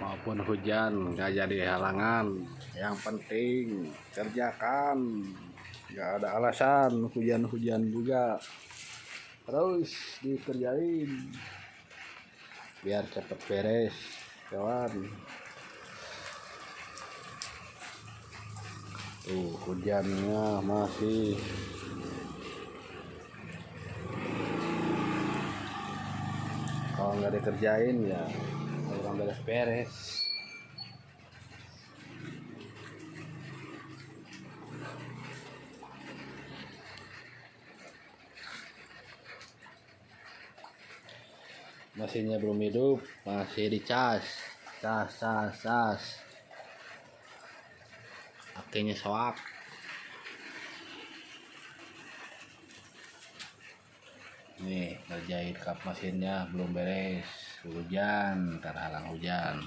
maupun hujan nggak jadi halangan. Yang penting kerjakan, nggak ada alasan. Hujan-hujan juga terus dikerjain biar cepet beres kawan. Tuh hujannya masih kalau nggak dikerjain ya kurang beres-beres. Mesinnya belum hidup, masih dicas, cas. Akinya soak. Nih ngerjain kap mesinnya belum beres, hujan, terhalang hujan.